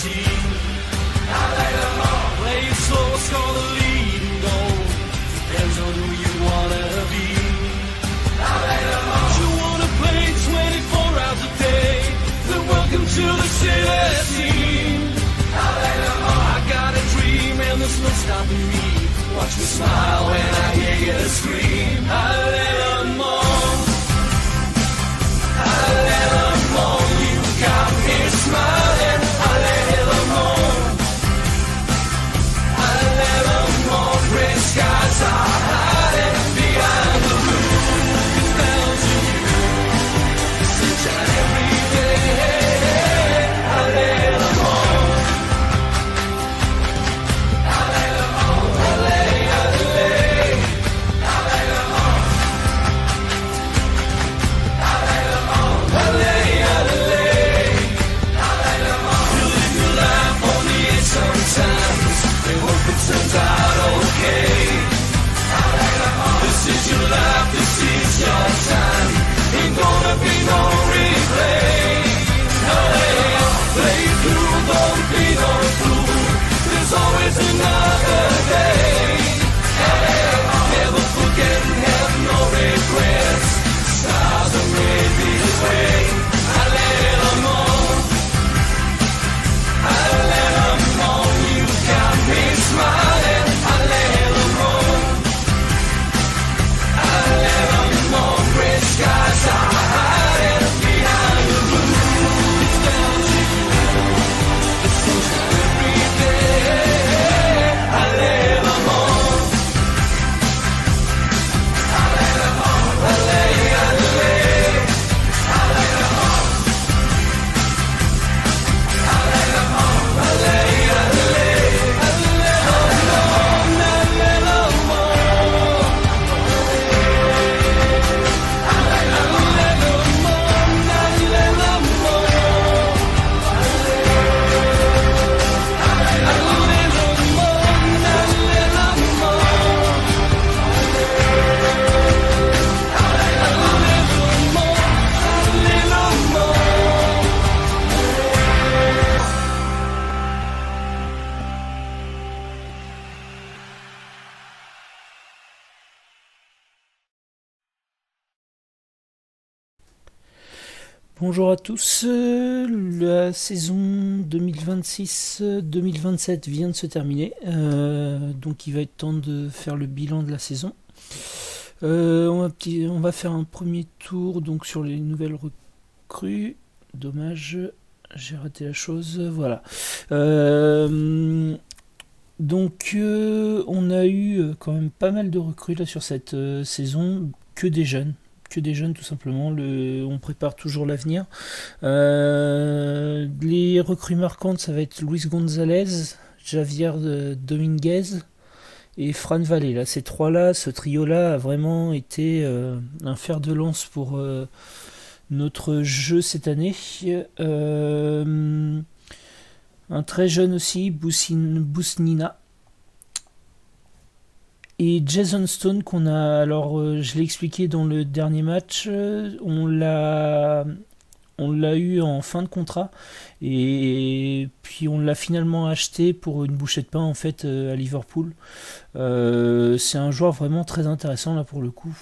team. I lay them on. Play it slow, score the leading goal. Depends on who you wanna be. I lay them on. You wanna play 24 hours a day? Then welcome to the city team. I lay them on. I got a dream and there's no stopping me. Watch me smile when I hear you scream. I lay them on. I lay them on. You got me smiling. I lay them on. I lay them on. Gray skies are hiding behind the moon. It's down to you. Sunshine every day. I lay them on. I lay them on. I lay. I lay them on. I lay them on. I lay. I lay. I lay them on. You live your life on the edge sometimes. They hope it turns out okay. I lay them on. This is your life. This is your time. Ain't gonna be no replay. I lay on. Play through. Don't be no fool. There's always another day. I lay on. Never forget and have no regrets. Stars are made this way. I lay them on. I lay them on. You got me smiling. I lay them on. I lay them on. Gray skies are hiding behind the moon. It's down to you. It's sunshine every day. I lay them on. I lay them on. I lay. I lay. I lay them on. I lay them on. I lay. I lay. I lay them on. I lay them on. I lay them on. I lay them on. Bonjour à tous, la saison 2026-2027 vient de se terminer, donc il va être temps de faire le bilan de la saison. On va faire un premier tour donc sur les nouvelles recrues. Dommage, j'ai raté la chose, voilà. Donc on a eu quand même pas mal de recrues là sur cette saison, que des jeunes tout simplement. On prépare toujours l'avenir. Les recrues marquantes, ça va être Luis Gonzalez, Javier Dominguez et Fran Vallée. Là, ces trois-là, ce trio-là a vraiment été un fer de lance pour notre jeu cette année. Un très jeune aussi, Bousnina. Et Jason Stone qu'on a, alors je l'ai expliqué dans le dernier match, on l'a eu en fin de contrat et puis on l'a finalement acheté pour une bouchée de pain en fait à Liverpool. C'est un joueur vraiment très intéressant là pour le coup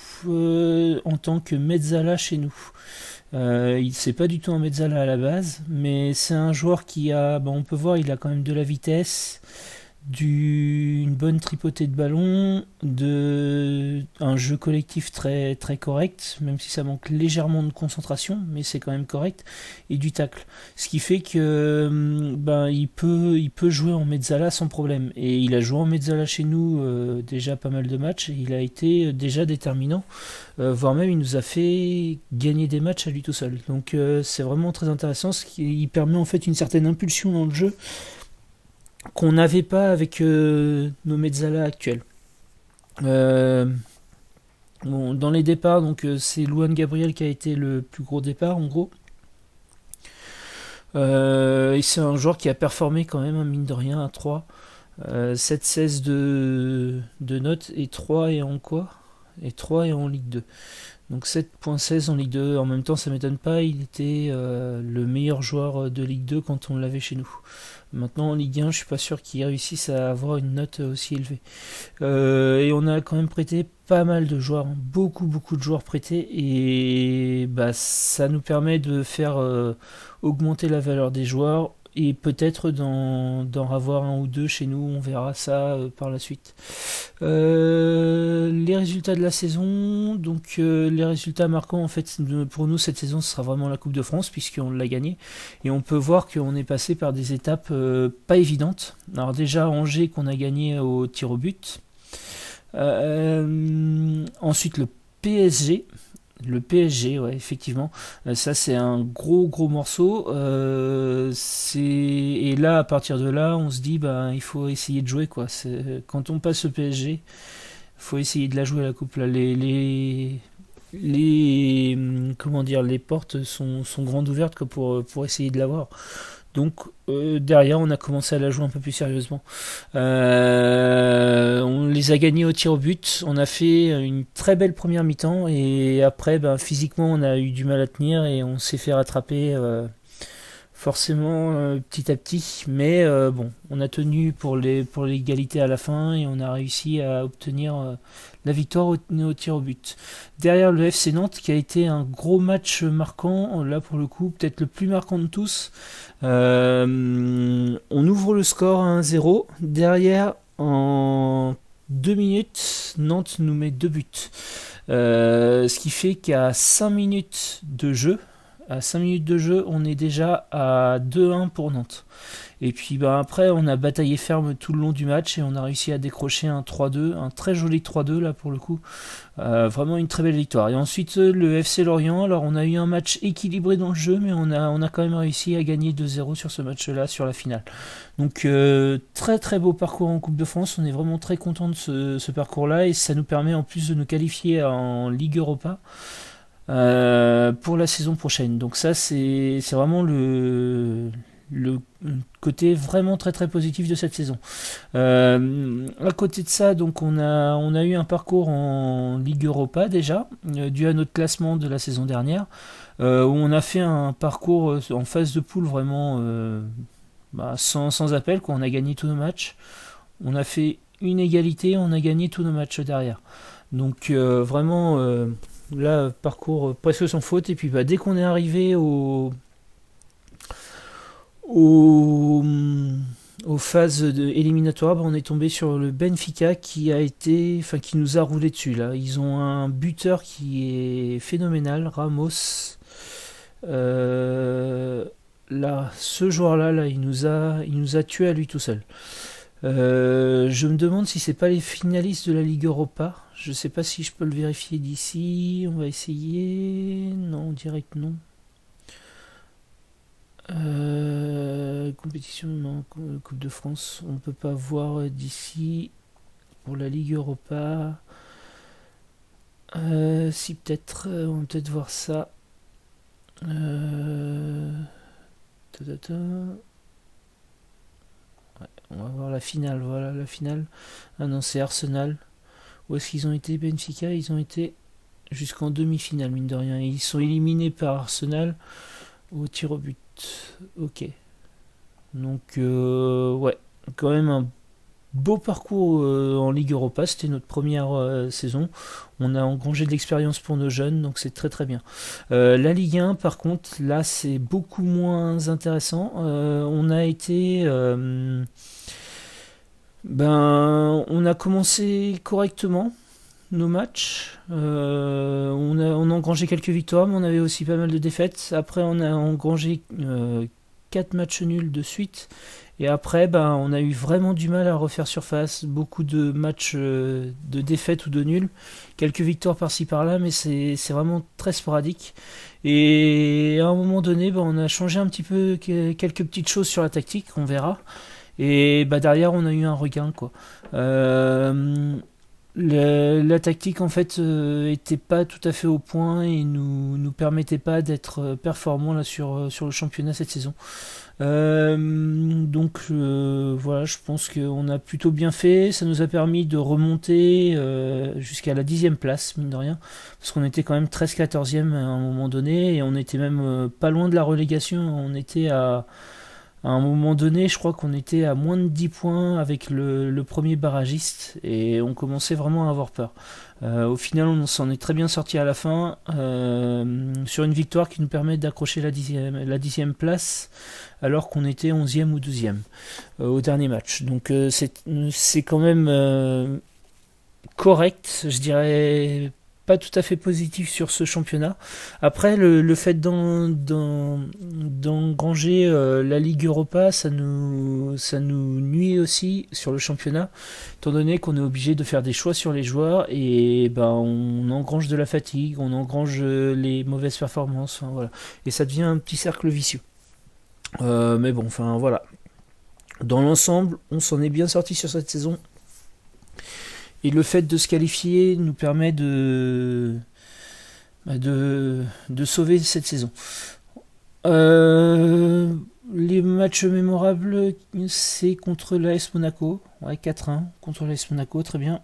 en tant que mezzala chez nous. C'est pas du tout un mezzala à la base, mais c'est un joueur qui a, on peut voir, il a quand même de la vitesse, une bonne tripotée de ballon, un jeu collectif très, très correct, même si ça manque légèrement de concentration, mais c'est quand même correct, et du tacle. Ce qui fait que il peut jouer en mezzala sans problème. Et il a joué en mezzala chez nous déjà pas mal de matchs, et il a été déjà déterminant, voire même il nous a fait gagner des matchs à lui tout seul. Donc c'est vraiment très intéressant, ce qui permet en fait une certaine impulsion dans le jeu, qu'on n'avait pas avec nos mezzala actuels. Dans les départs, donc c'est Luan Gabriel qui a été le plus gros départ en gros. Et c'est un joueur qui a performé quand même, mine de rien, à 3. 7-16 de notes et 3 et en quoi et 3 est en Ligue 2. Donc 7.16 en Ligue 2. En même temps, ça m'étonne pas, il était le meilleur joueur de Ligue 2 quand on l'avait chez nous. Maintenant en Ligue 1, je suis pas sûr qu'il réussisse à avoir une note aussi élevée. Et on a quand même prêté pas mal de joueurs, hein. Beaucoup de joueurs prêtés, et bah ça nous permet de faire augmenter la valeur des joueurs, et peut-être d'en avoir un ou deux chez nous, on verra ça par la suite. Les résultats de la saison, donc les résultats marquants en fait pour nous cette saison, ce sera vraiment la Coupe de France puisqu'on l'a gagnée, et on peut voir qu'on est passé par des étapes pas évidentes. Alors déjà Angers qu'on a gagné au tir au but, ensuite PSG. Le PSG, ouais, effectivement, ça c'est un gros morceau. Et là, à partir de là, on se dit, bah, il faut essayer de jouer, quoi. Quand on passe au PSG, il faut essayer de la jouer la coupe. Là, comment dire, les portes sont grandes ouvertes quoi, pour essayer de l'avoir. Donc derrière, on a commencé à la jouer un peu plus sérieusement. On les a gagnés au tir au but. On a fait une très belle première mi-temps, et après, ben, physiquement, on a eu du mal à tenir et on s'est fait rattraper forcément petit à petit. Mais bon, on a tenu pour l'égalité à la fin, et on a réussi à obtenir la victoire au tir au but. Derrière, le FC Nantes qui a été un gros match marquant, là pour le coup peut-être le plus marquant de tous. On ouvre le score à 1-0. Derrière, en 2 minutes, Nantes nous met 2 buts. Ce qui fait qu'à 5 minutes de jeu, on est déjà à 2-1 pour Nantes. Et puis après, on a bataillé ferme tout le long du match, et on a réussi à décrocher un 3-2, un très joli 3-2 là pour le coup. Vraiment une très belle victoire. Et ensuite, le FC Lorient, alors on a eu un match équilibré dans le jeu, mais on a quand même réussi à gagner 2-0 sur ce match-là, sur la finale. Donc très beau parcours en Coupe de France, on est vraiment très content de ce parcours-là, et ça nous permet en plus de nous qualifier en Ligue Europa pour la saison prochaine. Donc ça c'est vraiment le côté vraiment très positif de cette saison. À côté de ça, donc on a eu un parcours en Ligue Europa déjà, dû à notre classement de la saison dernière, où on a fait un parcours en phase de poule vraiment sans appel, quoi. On a gagné tous nos matchs, on a fait une égalité, on a gagné tous nos matchs derrière. Donc vraiment là, parcours presque sans faute. Et puis dès qu'on est arrivé aux phases éliminatoires, on est tombé sur le Benfica qui nous a roulé dessus là. Ils ont un buteur qui est phénoménal, Ramos. Là, ce joueur-là, il nous a tué à lui tout seul. Je me demande si c'est pas les finalistes de la Ligue Europa. Je sais pas si je peux le vérifier d'ici. On va essayer. Non, direct non. Compétition, non. Coupe de France, on peut pas voir d'ici. Pour la Ligue Europa. Si peut-être, on va peut-être voir ça. Ouais, on va voir la finale. Voilà la finale. Ah non, c'est Arsenal. Où est-ce qu'ils ont été, Benfica? Ils ont été jusqu'en demi-finale, mine de rien. Ils sont éliminés par Arsenal au tir au but. Ok. Donc, ouais, quand même un beau parcours en Ligue Europa. C'était notre première saison. On a engrangé de l'expérience pour nos jeunes, donc c'est très bien. La Ligue 1, par contre, là, c'est beaucoup moins intéressant. On a été... on a commencé correctement nos matchs. On a engrangé quelques victoires, mais on avait aussi pas mal de défaites. Après, on a engrangé 4 matchs nuls de suite. Et après, on a eu vraiment du mal à refaire surface. Beaucoup de matchs de défaites ou de nuls. Quelques victoires par-ci par-là, mais c'est vraiment très sporadique. Et à un moment donné, on a changé un petit peu quelques petites choses sur la tactique, on verra. Et derrière, on a eu un regain, quoi. La tactique en fait était pas tout à fait au point et nous permettait pas d'être performants là sur le championnat cette saison. Voilà, je pense qu'on a plutôt bien fait. Ça nous a permis de remonter jusqu'à la 10e place, mine de rien, parce qu'on était quand même 13-14e à un moment donné et on était même pas loin de la relégation. On était à un moment donné, je crois qu'on était à moins de 10 points avec le premier barragiste et on commençait vraiment à avoir peur. Au final, on s'en est très bien sorti à la fin sur une victoire qui nous permet d'accrocher la 10e place alors qu'on était 11e ou 12e au dernier match. Donc c'est quand même correct, je dirais pas tout à fait positif sur ce championnat. Après, le fait d'engranger la Ligue Europa, ça nous nuit aussi sur le championnat, étant donné qu'on est obligé de faire des choix sur les joueurs et ben, on engrange de la fatigue, on engrange les mauvaises performances, enfin, voilà. Et ça devient un petit cercle vicieux. Mais bon, enfin voilà. Dans l'ensemble, on s'en est bien sorti sur cette saison. Et le fait de se qualifier nous permet de sauver cette saison. Les matchs mémorables, c'est contre l'AS Monaco. Ouais, 4-1 contre l'AS Monaco, très bien.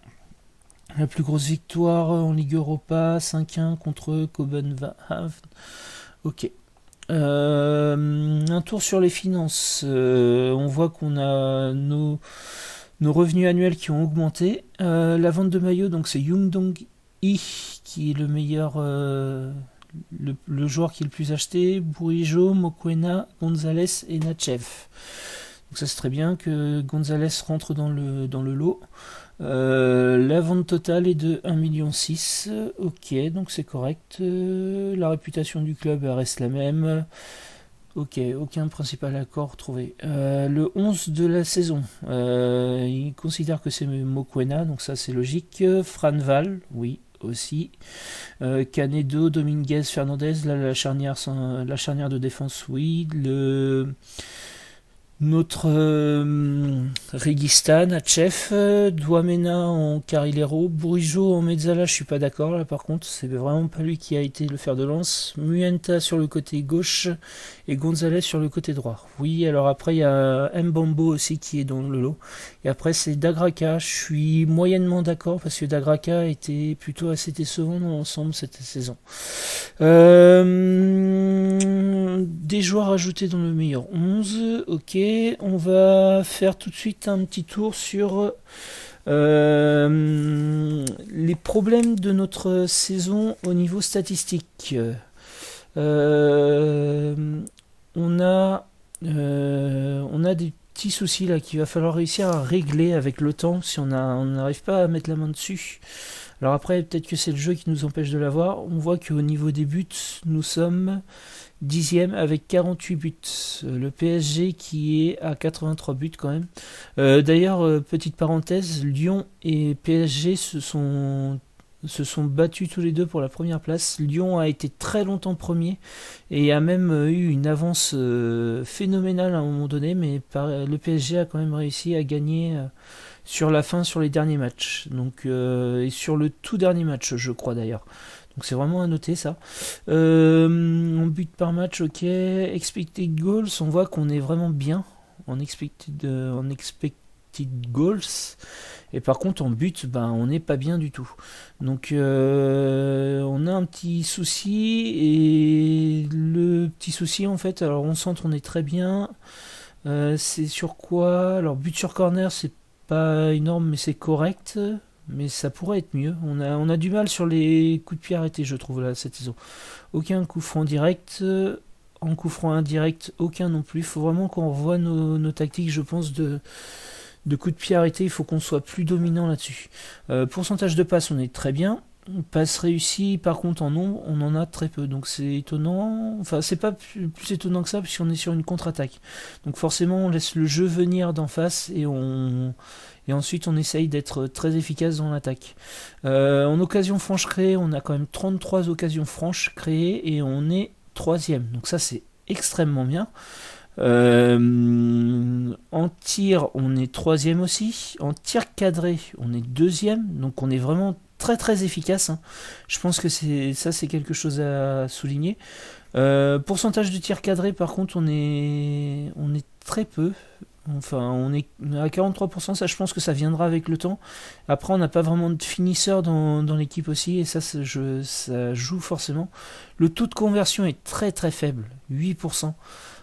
La plus grosse victoire en Ligue Europa, 5-1 contre Copenhagen. Ok. Un tour sur les finances. On voit qu'on a nos revenus annuels qui ont augmenté. La vente de maillots, donc c'est Young Dong-hee qui est le meilleur, le joueur qui est le plus acheté. Bourigeaud, Mokoena, Gonzalez et Nachev. Donc ça c'est très bien que Gonzalez rentre dans le lot. La vente totale est de 1,6 million. Ok, donc c'est correct. La réputation du club reste la même. Ok, aucun principal accord trouvé. Le 11 de la saison, il considère que c'est Mokoena, donc ça c'est logique. Franval, oui, aussi. Canedo, Dominguez, Fernandez, là, la charnière de défense, oui. Notre Registan, Chef, Douamena en Carrilero, Bourigeaud en Mezzala, je suis pas d'accord là par contre, c'est vraiment pas lui qui a été le fer de lance. Muenta sur le côté gauche et Gonzalez sur le côté droit. Oui, alors après il y a Mbambo aussi qui est dans le lot. Et après c'est Dagraka, je suis moyennement d'accord parce que Dagraka était plutôt assez décevant dans l'ensemble cette saison. Des joueurs ajoutés dans le meilleur 11, ok. On va faire tout de suite un petit tour sur les problèmes de notre saison au niveau statistique. On a des petits soucis là qu'il va falloir réussir à régler avec le temps si on n'arrive pas à mettre la main dessus. Alors après, peut-être que c'est le jeu qui nous empêche de l'avoir. On voit qu'au niveau des buts, nous sommes 10e avec 48 buts. Le PSG qui est à 83 buts quand même. D'ailleurs, petite parenthèse, Lyon et PSG se sont battus tous les deux pour la première place. Lyon a été très longtemps premier et a même eu une avance phénoménale à un moment donné, mais le PSG a quand même réussi à gagner sur la fin, sur les derniers matchs. Donc, et sur le tout dernier match, je crois d'ailleurs. Donc c'est vraiment à noter ça. On but par match, ok. Expected goals, on voit qu'on est vraiment bien en expected goals. Et par contre en but, on n'est pas bien du tout. Donc on a un petit souci. Et le petit souci en fait, alors on centre, on est très bien. C'est sur quoi? Alors but sur corner, c'est pas énorme mais c'est correct. Mais ça pourrait être mieux. On a du mal sur les coups de pied arrêtés, je trouve, là, cette saison. Aucun coup franc direct. En coup franc indirect, aucun non plus. Il faut vraiment qu'on revoie nos tactiques, je pense, de coups de pied arrêtés. Il faut qu'on soit plus dominant là-dessus. Pourcentage de passes, on est très bien. Passe réussie, par contre, en nombre, on en a très peu. Donc c'est étonnant. Enfin, c'est pas plus étonnant que ça, puisqu'on est sur une contre-attaque. Donc forcément, on laisse le jeu venir d'en face et ensuite on essaye d'être très efficace dans l'attaque. En occasion franche créée, on a quand même 33 occasions franches créées et on est 3ème. Donc ça c'est extrêmement bien. En tir, on est troisième aussi. En tir cadré, on est deuxième. Donc on est vraiment très très efficace, hein. Je pense que c'est quelque chose à souligner. Pourcentage de tir cadré, par contre, on est très peu. Enfin, on est à 43%, ça je pense que ça viendra avec le temps. Après, on n'a pas vraiment de finisseur dans l'équipe aussi, et ça joue forcément. Le taux de conversion est très très faible, 8%.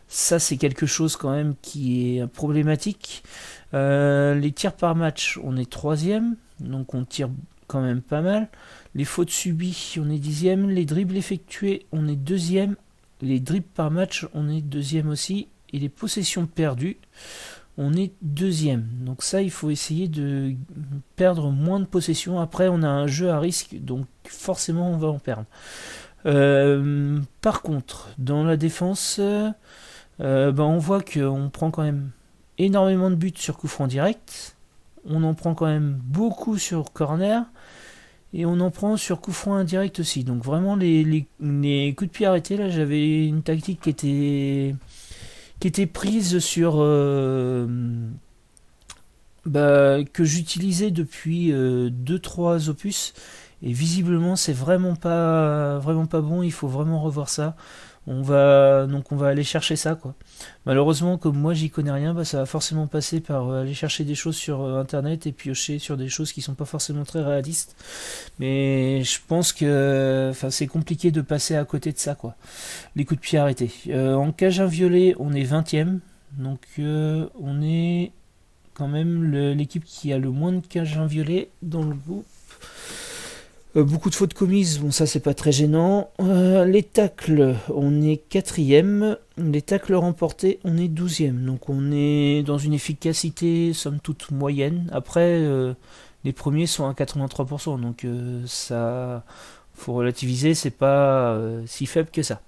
Ça, c'est quelque chose quand même qui est problématique. Les tirs par match, on est troisième, donc on tire quand même pas mal. Les fautes subies, on est dixième. Les dribbles effectués, on est deuxième. Les dribbles par match, on est deuxième aussi. Et les possessions perdues, on est deuxième. Donc ça, il faut essayer de perdre moins de possessions. Après, on a un jeu à risque, donc forcément, on va en perdre. Par contre, dans la défense, on voit qu'on prend quand même énormément de buts sur coup franc direct. On en prend quand même beaucoup sur corner. Et on en prend sur coup franc indirect aussi. Donc vraiment, les coups de pied arrêtés, là, j'avais une tactique qui était prise sur que j'utilisais depuis 2-3 opus, et visiblement c'est vraiment pas bon. Il faut vraiment revoir ça. On va aller chercher ça, quoi. Malheureusement, comme moi j'y connais rien, ça va forcément passer par aller chercher des choses sur internet et piocher sur des choses qui sont pas forcément très réalistes. Mais je pense que c'est compliqué de passer à côté de ça, quoi. Les coups de pied arrêtés. En cage inviolée, on est 20ème. Donc on est quand même l'équipe qui a le moins de cages inviolées dans le groupe. Beaucoup de fautes commises, bon ça c'est pas très gênant. Les tacles, on est 4ème. Les tacles remportés, on est 12ème. Donc on est dans une efficacité somme toute moyenne. Après, les premiers sont à 83%. Donc ça, faut relativiser, c'est pas si faible que ça.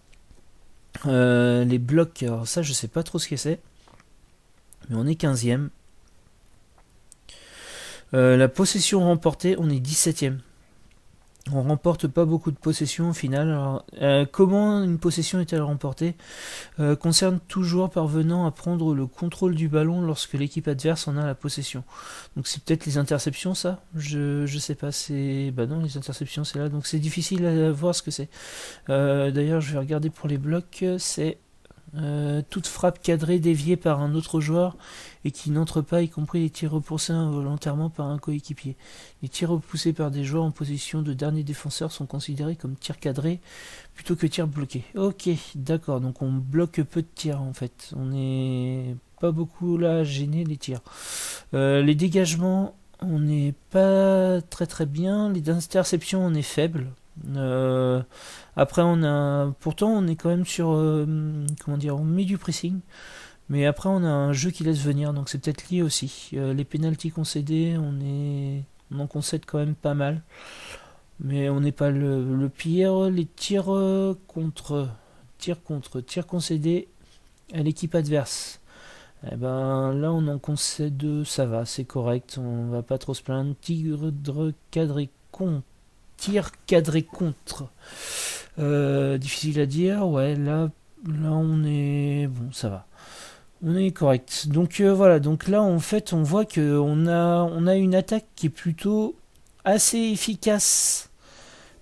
Les blocs, alors ça je sais pas trop ce que c'est. Mais on est 15ème. La possession remportée, on est 17ème. On remporte pas beaucoup de possessions au final. Alors, comment une possession est-elle remportée concerne toujours parvenant à prendre le contrôle du ballon lorsque l'équipe adverse en a la possession. Donc c'est peut-être les interceptions, ça. Je sais pas. Non, les interceptions c'est là. Donc c'est difficile à voir ce que c'est. D'ailleurs je vais regarder pour les blocs. C'est toute frappe cadrée déviée par un autre joueur et qui n'entre pas, y compris les tirs repoussés involontairement par un coéquipier. Les tirs repoussés par des joueurs en position de dernier défenseur sont considérés comme tirs cadrés plutôt que tirs bloqués. Ok, d'accord, donc on bloque peu de tirs en fait. On n'est pas beaucoup là à gêner les tirs. Les dégagements, on n'est pas très très bien. Les interceptions, on est faible. Après pourtant on est quand même sur on met du pressing, mais après on a un jeu qui laisse venir, donc c'est peut-être lié aussi. Les pénaltys concédés, on en concède quand même pas mal, mais on n'est pas le pire. Les tirs concédés à l'équipe adverse, là on en concède, ça va, c'est correct, on va pas trop se plaindre. Tir cadré contre. Difficile à dire, ouais, là on est. Bon, ça va. On est correct. Donc voilà, donc là en fait on voit qu'on a une attaque qui est plutôt assez efficace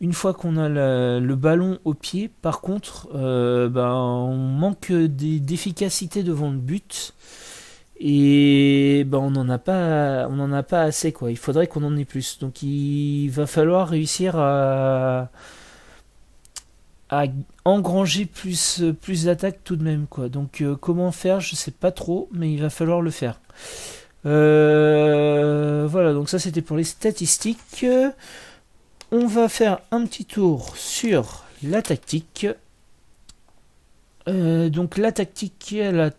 une fois qu'on a le ballon au pied. Par contre, on manque d'efficacité devant le but. Et on n'en a pas assez, quoi. Il faudrait qu'on en ait plus. Donc il va falloir réussir à engranger plus d'attaques tout de même, quoi. Donc comment faire, je sais pas trop, mais il va falloir le faire. Voilà, donc ça c'était pour les statistiques. On va faire un petit tour sur la tactique. Donc la tactique, elle a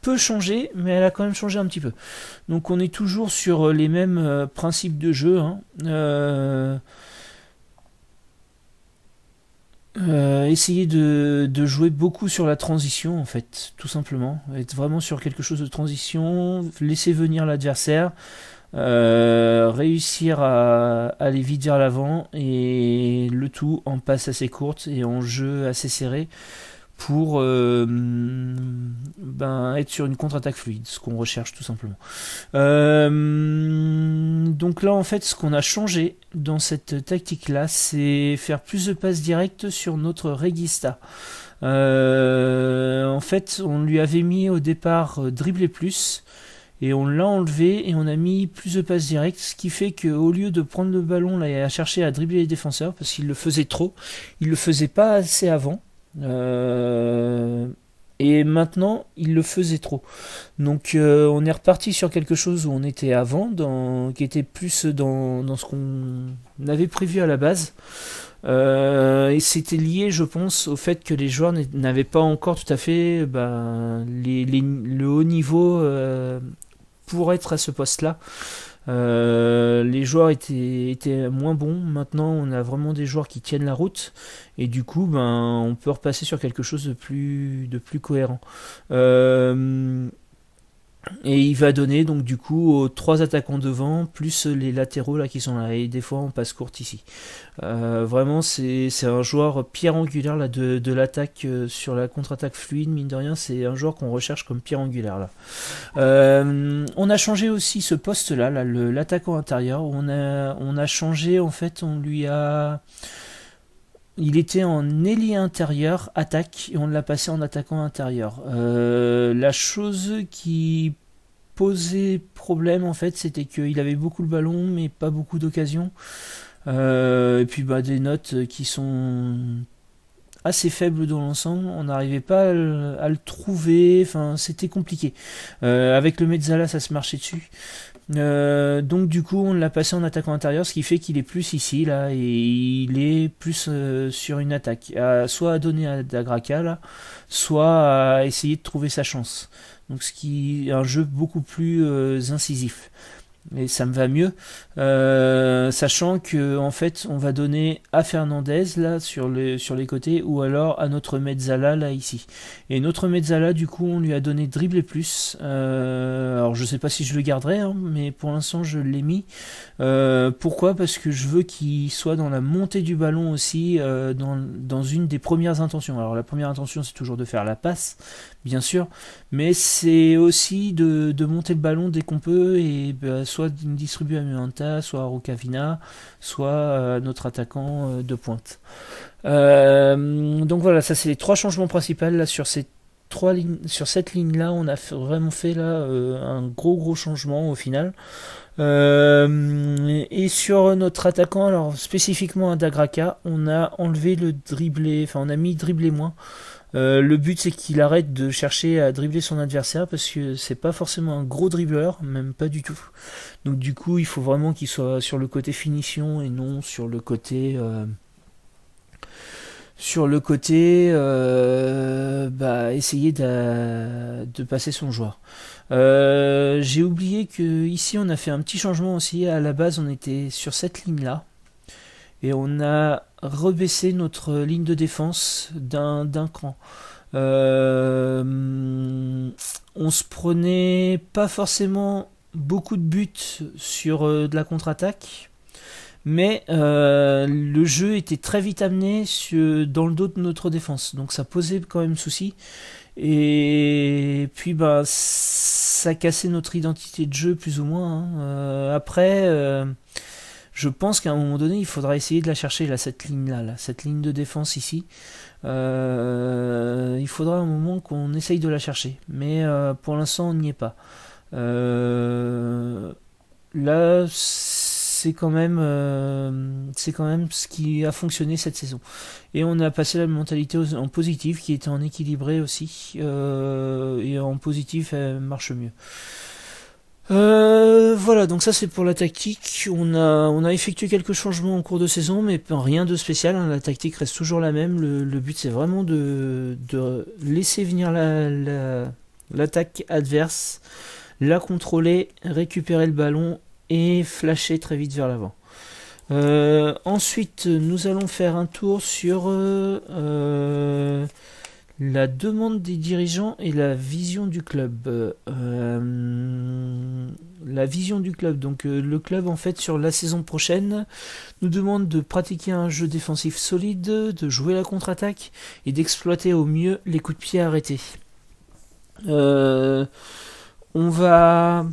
peu changé, mais elle a quand même changé un petit peu. Donc on est toujours sur les mêmes principes de jeu, hein. Essayer de jouer beaucoup sur la transition, en fait, tout simplement. Être vraiment sur quelque chose de transition, laisser venir l'adversaire, réussir à aller vite vers l'avant, et le tout en passe assez courte et en jeu assez serré, pour être sur une contre-attaque fluide, ce qu'on recherche tout simplement. Donc là en fait ce qu'on a changé dans cette tactique là, c'est faire plus de passes directes sur notre Regista. En fait on lui avait mis au départ dribbler plus, et on l'a enlevé et on a mis plus de passes directes, ce qui fait qu'au lieu de prendre le ballon là et à chercher à dribbler les défenseurs, parce qu'il le faisait trop, il le faisait pas assez avant, et maintenant il le faisait trop. Donc on est reparti sur quelque chose où on était avant, qui était plus dans ce qu'on avait prévu à la base. Et c'était lié, je pense, au fait que les joueurs n'avaient pas encore tout à fait le haut niveau pour être à ce poste-là. Les joueurs étaient moins bons. Maintenant, on a vraiment des joueurs qui tiennent la route, et du coup, on peut repasser sur quelque chose de plus cohérent. Et il va donner donc du coup aux 3 attaquants devant plus les latéraux là qui sont là, et des fois on passe courte ici. Vraiment c'est un joueur pierre angulaire là de l'attaque sur la contre-attaque fluide, mine de rien c'est un joueur qu'on recherche comme pierre angulaire là. On a changé aussi ce poste là, l'attaquant intérieur. On a changé en fait, il était en ailier intérieur, attaque, et on l'a passé en attaquant intérieur. La chose qui posait problème, en fait, c'était qu'il avait beaucoup le ballon, mais pas beaucoup d'occasions. Et puis des notes qui sont assez faibles dans l'ensemble. On n'arrivait pas à le trouver, enfin, c'était compliqué. Avec le Mezzala, ça se marchait dessus. Donc du coup on l'a passé en attaquant intérieur, ce qui fait qu'il est plus ici là, et il est plus sur une attaque, soit à donner à Dagraka là, soit à essayer de trouver sa chance. Donc ce qui est un jeu beaucoup plus incisif. Et ça me va mieux, sachant que en fait on va donner à Fernandez là sur les côtés, ou alors à notre Mezzala là ici. Et notre Mezzala du coup on lui a donné dribbler plus. Alors je sais pas si je le garderai, hein, mais pour l'instant je l'ai mis. Pourquoi ? Parce que je veux qu'il soit dans la montée du ballon aussi, dans une des premières intentions. Alors la première intention c'est toujours de faire la passe, bien sûr, mais c'est aussi de monter le ballon dès qu'on peut, et soit distribuer à Muanta, soit à Rukavina, soit à notre attaquant de pointe. Donc voilà, ça c'est les 3 changements principaux là sur cette ligne là. On a vraiment fait là un gros changement au final. Et sur notre attaquant, alors spécifiquement à Dagraka, on a enlevé le dribbler, enfin on a mis dribbler moins. Le but c'est qu'il arrête de chercher à dribbler son adversaire, parce que c'est pas forcément un gros dribbleur, même pas du tout. Donc du coup il faut vraiment qu'il soit sur le côté finition et non sur le côté essayer de passer son joueur. J'ai oublié que ici on a fait un petit changement aussi. À la base on était sur cette ligne là, et on a rebaissé notre ligne de défense d'un cran. On se prenait pas forcément beaucoup de buts sur de la contre-attaque, mais le jeu était très vite amené dans le dos de notre défense, donc ça posait quand même souci. Et puis ça cassait notre identité de jeu plus ou moins, hein. Après je pense qu'à un moment donné il faudra essayer de la chercher là, cette ligne là, cette ligne de défense ici. Il faudra un moment qu'on essaye de la chercher, mais pour l'instant on n'y est pas. Là c'est quand même ce qui a fonctionné cette saison, et on a passé la mentalité en positif, qui était en équilibré aussi, et en positif elle marche mieux. Voilà, donc ça c'est pour la tactique. On a effectué quelques changements en cours de saison, mais rien de spécial, hein. La tactique reste toujours la même. Le but c'est vraiment de laisser venir l'attaque adverse, la contrôler, récupérer le ballon et flasher très vite vers l'avant. Ensuite nous allons faire un tour sur la demande des dirigeants et la vision du club. la vision du club. Donc le club en fait sur la saison prochaine nous demande de pratiquer un jeu défensif solide, de jouer la contre-attaque et d'exploiter au mieux les coups de pied arrêtés. On va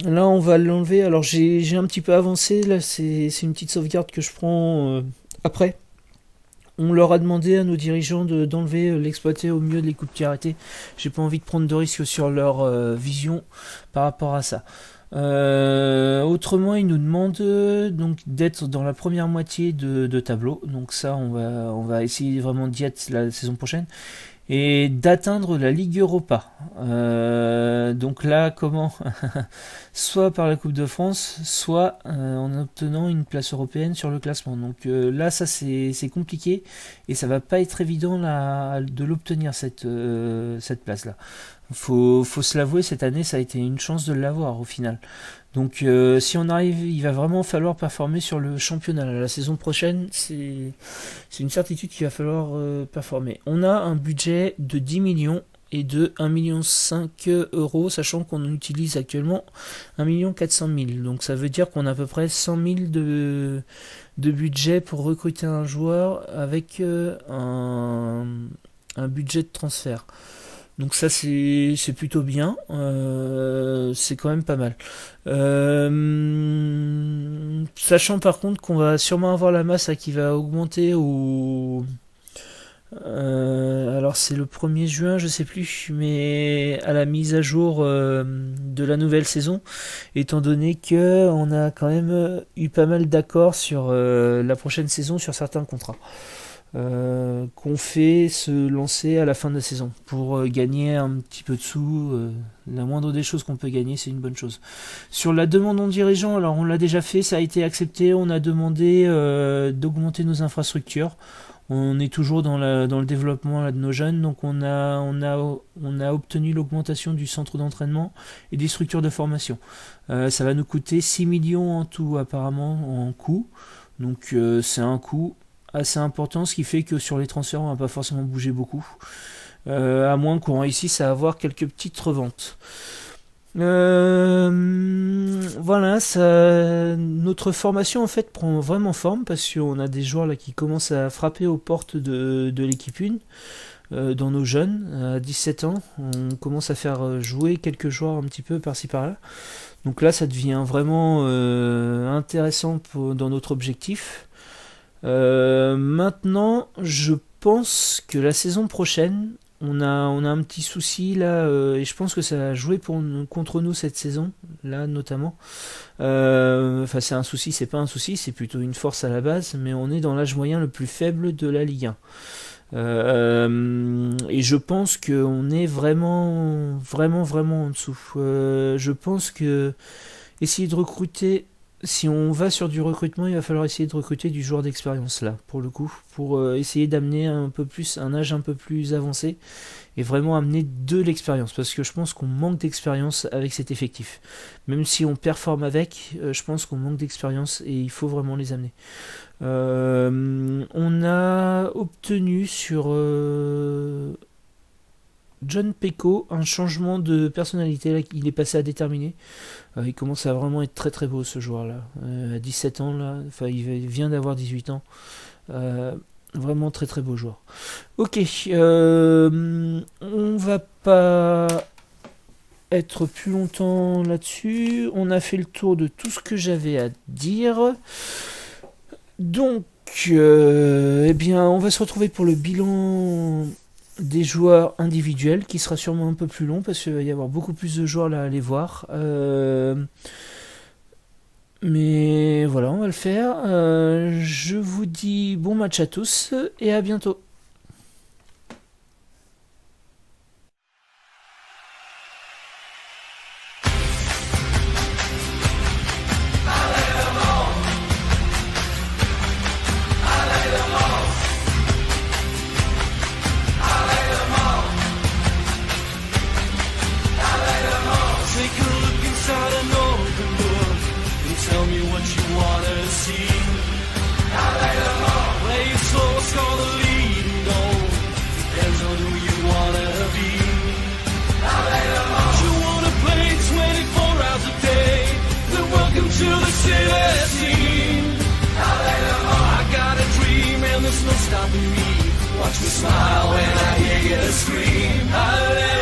l'enlever. Alors j'ai un petit peu avancé là, c'est une petite sauvegarde que je prends après. On leur a demandé à nos dirigeants d'enlever l'exploiter au mieux les coups de pied arrêtés. J'ai pas envie de prendre de risques sur leur vision par rapport à ça. Autrement, ils nous demandent donc d'être dans la première moitié de tableau. Donc ça, on va essayer vraiment d'y être la saison prochaine. Et d'atteindre la Ligue Europa. Donc là, comment soit par la Coupe de France, soit en obtenant une place européenne sur le classement. Donc là, ça c'est compliqué et ça va pas être évident là, de l'obtenir cette place-là. Faut se l'avouer, cette année, ça a été une chance de l'avoir au final. Donc si on arrive, il va vraiment falloir performer sur le championnat. La saison prochaine, c'est une certitude qu'il va falloir performer. On a un budget de 10 millions et de 1,5 million euros, sachant qu'on utilise actuellement 1,4 million. Donc ça veut dire qu'on a à peu près 100 000 de budget pour recruter un joueur avec un budget de transfert. Donc ça c'est plutôt bien, c'est quand même pas mal. Sachant par contre qu'on va sûrement avoir la masse qui va augmenter alors c'est le 1er juin, je sais plus, mais à la mise à jour de la nouvelle saison, étant donné que on a quand même eu pas mal d'accords sur la prochaine saison sur certains contrats. Qu'on fait se lancer à la fin de la saison pour gagner un petit peu de sous. La moindre des choses qu'on peut gagner, c'est une bonne chose. Sur la demande en dirigeant, alors on l'a déjà fait, ça a été accepté. On a demandé d'augmenter nos infrastructures. On est toujours dans le développement là, de nos jeunes, donc on a obtenu l'augmentation du centre d'entraînement et des structures de formation. Ça va nous coûter 6 millions en tout apparemment en coût. Donc c'est un coût assez important, ce qui fait que sur les transferts on va pas forcément bouger beaucoup, à moins qu'on réussisse à avoir quelques petites reventes. Voilà, notre formation en fait prend vraiment forme parce qu'on a des joueurs là qui commencent à frapper aux portes de l'équipe 1. Dans nos jeunes, à 17 ans, on commence à faire jouer quelques joueurs un petit peu par-ci par-là. Donc là ça devient vraiment intéressant dans notre objectif. Maintenant, je pense que la saison prochaine, on a un petit souci là, et je pense que ça a joué contre nous cette saison, là notamment. Enfin, c'est un souci, c'est pas un souci, c'est plutôt une force à la base, mais on est dans l'âge moyen le plus faible de la Ligue 1. Et je pense qu'on est vraiment en dessous. Je pense que essayer de recruter. Si on va sur du recrutement, il va falloir essayer de recruter du joueur d'expérience là, pour le coup, pour essayer d'amener un âge un peu plus avancé et vraiment amener de l'expérience, parce que je pense qu'on manque d'expérience avec cet effectif. Même si on performe avec, je pense qu'on manque d'expérience et il faut vraiment les amener. On a obtenu sur John Pecco un changement de personnalité, là, il est passé à déterminé. Il commence à vraiment être très très beau ce joueur là, à 17 ans là, enfin il vient d'avoir 18 ans, vraiment très très beau joueur. Ok, on va pas être plus longtemps là-dessus, on a fait le tour de tout ce que j'avais à dire, donc eh bien on va se retrouver pour le bilan des joueurs individuels qui sera sûrement un peu plus long parce qu'il va y avoir beaucoup plus de joueurs là à aller voir, mais voilà, on va le faire. Je vous dis bon match à tous et à bientôt. Take a look inside an open book and tell me what you wanna see. Play it slow, score the lead. me. Watch me smile when I hear you scream. Hallelujah.